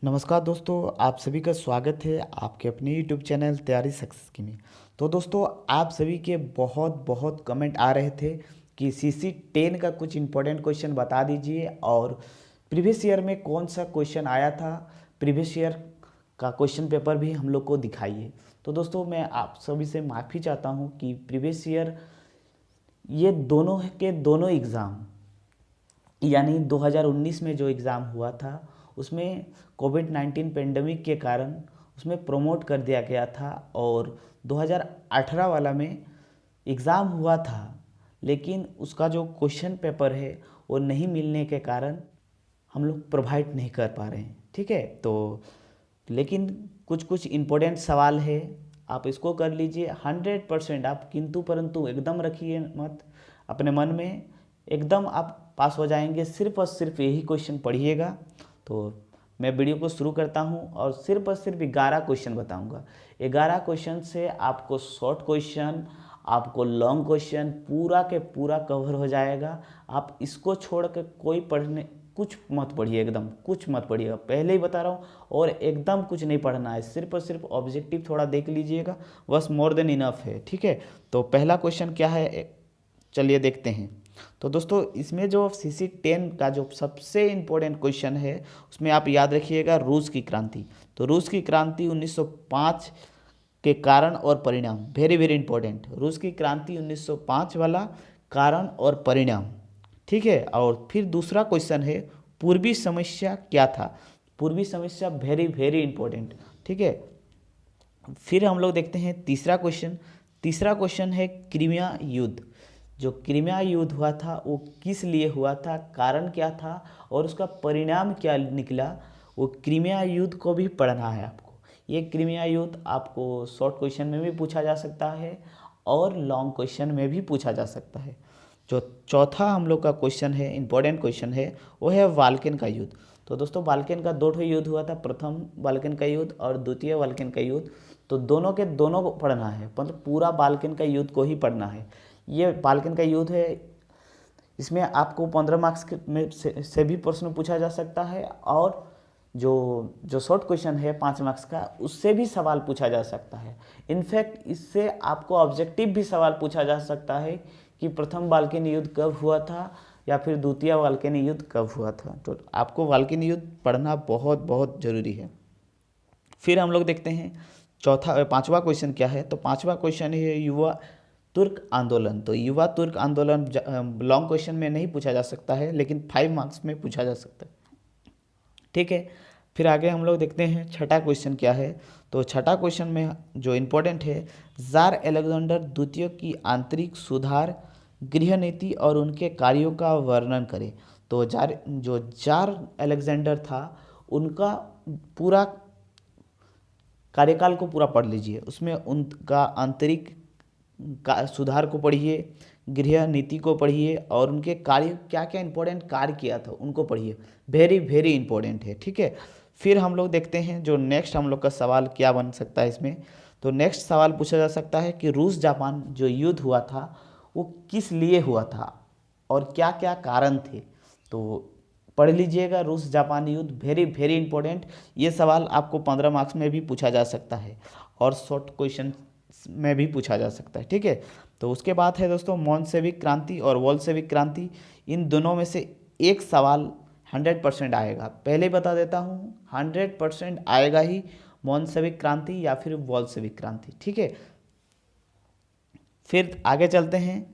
नमस्कार दोस्तों, आप सभी का स्वागत है आपके अपने यूट्यूब चैनल तैयारी सक्सेस की में। तो दोस्तों, आप सभी के बहुत बहुत कमेंट आ रहे थे कि सीसी 10 का कुछ इम्पोर्टेंट क्वेश्चन बता दीजिए और प्रीवियस ईयर में कौन सा क्वेश्चन आया था, प्रीवियस ईयर का क्वेश्चन पेपर भी हम लोग को दिखाइए। तो दोस्तों, मैं आप सभी से माफ़ी चाहता हूँ कि प्रीवियस ईयर ये दोनों के दोनों एग्ज़ाम यानी 2019 में जो एग्ज़ाम हुआ था उसमें कोविड-19 पेंडेमिक के कारण उसमें प्रमोट कर दिया गया था और 2018 वाला में एग्ज़ाम हुआ था, लेकिन उसका जो क्वेश्चन पेपर है वो नहीं मिलने के कारण हम लोग प्रोवाइड नहीं कर पा रहे हैं। ठीक है, तो लेकिन कुछ कुछ इम्पोर्टेंट सवाल है, आप इसको कर लीजिए 100%। आप किंतु परंतु एकदम रखिए मत अपने मन में, एकदम आप पास हो जाएंगे। सिर्फ और सिर्फ यही क्वेश्चन पढ़िएगा। तो मैं वीडियो को शुरू करता हूं और सिर्फ 11 क्वेश्चन बताऊंगा। 11 क्वेश्चन से आपको शॉर्ट क्वेश्चन, आपको लॉन्ग क्वेश्चन पूरा के पूरा कवर हो जाएगा। आप इसको छोड़ के कोई पढ़ने कुछ मत पढ़िए, एकदम कुछ मत पढ़िएगा, पहले ही बता रहा हूँ। और एकदम कुछ नहीं पढ़ना है, सिर्फ और सिर्फ ऑब्जेक्टिव थोड़ा देख लीजिएगा, बस मोर देन इनफ है। ठीक है, तो पहला क्वेश्चन क्या है, चलिए देखते हैं। तो दोस्तों, इसमें जो सीसी 10 का जो सबसे इम्पोर्टेंट क्वेश्चन है उसमें आप याद रखिएगा रूस की क्रांति। तो रूस की क्रांति 1905 के कारण और परिणाम, वेरी वेरी इंपॉर्टेंट। रूस की क्रांति 1905 वाला कारण और परिणाम। ठीक है, और फिर दूसरा क्वेश्चन है पूर्वी समस्या क्या था। पूर्वी समस्या वेरी वेरी इंपॉर्टेंट। ठीक है, फिर हम लोग देखते हैं तीसरा क्वेश्चन। तीसरा क्वेश्चन है क्रीमिया युद्ध। जो क्रीमिया युद्ध हुआ था वो किस लिए हुआ था, कारण क्या था और उसका परिणाम क्या निकला, वो क्रीमिया युद्ध को भी पढ़ना है आपको। ये क्रीमिया युद्ध आपको शॉर्ट क्वेश्चन में भी पूछा जा सकता है और लॉन्ग क्वेश्चन में भी पूछा जा सकता है। जो चौथा हम लोग का क्वेश्चन है, इंपॉर्टेंट क्वेश्चन है, वो है बाल्कन का युद्ध। तो दोस्तों, बाल्कन का दो ठो युद्ध हुआ था, प्रथम बाल्कन का युद्ध और द्वितीय बाल्कन का युद्ध। तो दोनों के दोनों को पढ़ना है, मतलब पूरा बाल्कन का युद्ध को ही पढ़ना है। ये बाल्कन का युद्ध है, इसमें आपको 15 मार्क्स में से भी प्रश्न पूछा जा सकता है और जो जो शॉर्ट क्वेश्चन है 5 मार्क्स का, उससे भी सवाल पूछा जा सकता है। इनफैक्ट इससे आपको ऑब्जेक्टिव भी सवाल पूछा जा सकता है कि प्रथम बाल्कन युद्ध कब हुआ था या फिर द्वितीय बाल्कन युद्ध कब हुआ था। तो आपको बाल्कन युद्ध पढ़ना बहुत बहुत ज़रूरी है। फिर हम लोग देखते हैं पांचवा क्वेश्चन क्या है। तो पांचवा क्वेश्चन है युवा तुर्क आंदोलन। तो युवा तुर्क आंदोलन लॉन्ग क्वेश्चन में नहीं पूछा जा सकता है, लेकिन 5 मार्क्स में पूछा जा सकता है। ठीक है, फिर आगे हम लोग देखते हैं छठा क्वेश्चन क्या है। तो छठा क्वेश्चन में जो इम्पोर्टेंट है, जार अलेक्जेंडर द्वितीय की आंतरिक सुधार गृह नीति और उनके कार्यों का वर्णन करें। तो जार अलेक्जेंडर था, उनका पूरा कार्यकाल को पूरा पढ़ लीजिए। उसमें उनका आंतरिक का सुधार को पढ़िए, गृह नीति को पढ़िए और उनके कार्य क्या क्या इंपॉर्टेंट कार्य किया था उनको पढ़िए। वेरी वेरी इंपॉर्टेंट है। ठीक है, फिर हम लोग देखते हैं जो नेक्स्ट हम लोग का सवाल क्या बन सकता है इसमें। तो नेक्स्ट सवाल पूछा जा सकता है कि रूस जापान जो युद्ध हुआ था वो किस लिए हुआ था और क्या क्या कारण थे। तो पढ़ लीजिएगा रूस जापान युद्ध, वेरी वेरी इंपॉर्टेंट। ये सवाल आपको 15 मार्क्स में भी पूछा जा सकता है और शॉर्ट क्वेश्चन में भी पूछा जा सकता है। ठीक है, तो उसके बाद है दोस्तों मॉन्सेविक क्रांति और वोल्शेविक क्रांति। इन दोनों में से एक सवाल 100% आएगा, पहले ही बता देता हूँ, 100% आएगा ही, मॉन्सेविक क्रांति या फिर वोल्शेविक क्रांति। ठीक है, फिर आगे चलते हैं,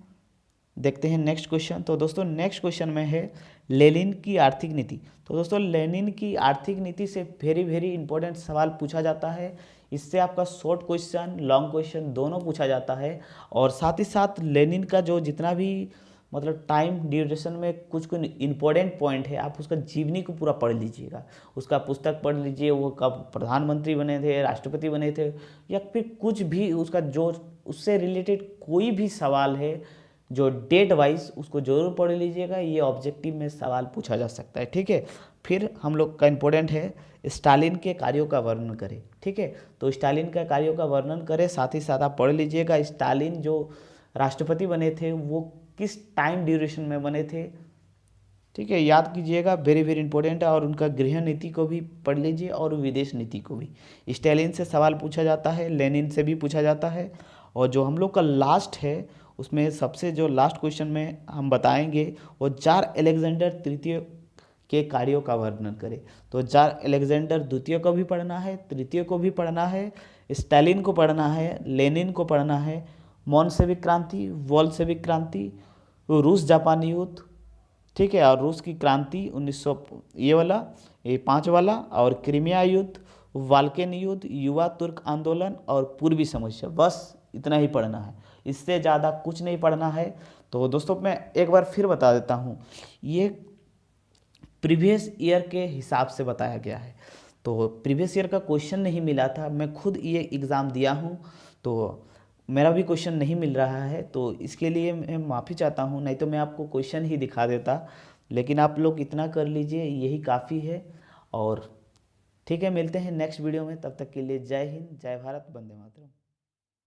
देखते हैं नेक्स्ट क्वेश्चन। तो दोस्तों नेक्स्ट क्वेश्चन में है लेनिन की आर्थिक नीति। तो दोस्तों लेनिन की आर्थिक नीति से वेरी वेरी इंपॉर्टेंट सवाल पूछा जाता है। इससे आपका शॉर्ट क्वेश्चन लॉन्ग क्वेश्चन दोनों पूछा जाता है और साथ ही साथ लेनिन का जो जितना भी मतलब टाइम ड्यूरेशन में कुछ कुछ इंपॉर्टेंट पॉइंट है, आप उसका जीवनी को पूरा पढ़ लीजिएगा, उसका पुस्तक पढ़ लीजिए, वो कब प्रधानमंत्री बने थे, राष्ट्रपति बने थे, या फिर कुछ भी उसका जो उससे रिलेटेड कोई भी सवाल है जो डेट वाइज, उसको जरूर पढ़ लीजिएगा। ये ऑब्जेक्टिव में सवाल पूछा जा सकता है। ठीक है, फिर हम लोग का इंपॉर्टेंट है स्टालिन के कार्यों का वर्णन करें। ठीक है, तो स्टालिन का कार्यों का वर्णन करें, साथ ही साथ आप पढ़ लीजिएगा स्टालिन जो राष्ट्रपति बने थे वो किस टाइम ड्यूरेशन में बने थे ठीक है, याद कीजिएगा, वेरी वेरी इंपॉर्टेंट है। और उनका गृह नीति को भी पढ़ लीजिए और विदेश नीति को भी। स्टालिन से सवाल पूछा जाता है, लेनिन से भी पूछा जाता है। और जो हम लोग का लास्ट है उसमें सबसे जो लास्ट क्वेश्चन में हम बताएंगे वो जार अलेक्जेंडर तृतीय के कार्यों का वर्णन करें। तो जार अलेक्जेंडर द्वितीय को भी पढ़ना है, तृतीय को भी पढ़ना है, स्टालिन को पढ़ना है, लेनिन को पढ़ना है, मॉन्सेविक क्रांति, वोल्शेविक क्रांति, रूस जापानी युद्ध, ठीक है, और रूस की क्रांति 1900 ये वाला, ये 5 वाला, और क्रीमिया युद्ध, बाल्कन युद्ध, युवा तुर्क आंदोलन और पूर्वी समस्या। बस इतना ही पढ़ना है, इससे ज़्यादा कुछ नहीं पढ़ना है। तो दोस्तों मैं एक बार फिर बता देता हूँ, ये प्रीवियस ईयर के हिसाब से बताया गया है। तो प्रीवियस ईयर का क्वेश्चन नहीं मिला था, मैं खुद ये एग्ज़ाम दिया हूँ तो मेरा भी क्वेश्चन नहीं मिल रहा है, तो इसके लिए मैं माफ़ी चाहता हूँ, नहीं तो मैं आपको क्वेश्चन ही दिखा देता। लेकिन आप लोग इतना कर लीजिए, यही काफ़ी है। और ठीक है, मिलते हैं नेक्स्ट वीडियो में, तब तक के लिए जय हिंद, जय भारत, वंदे मातरम।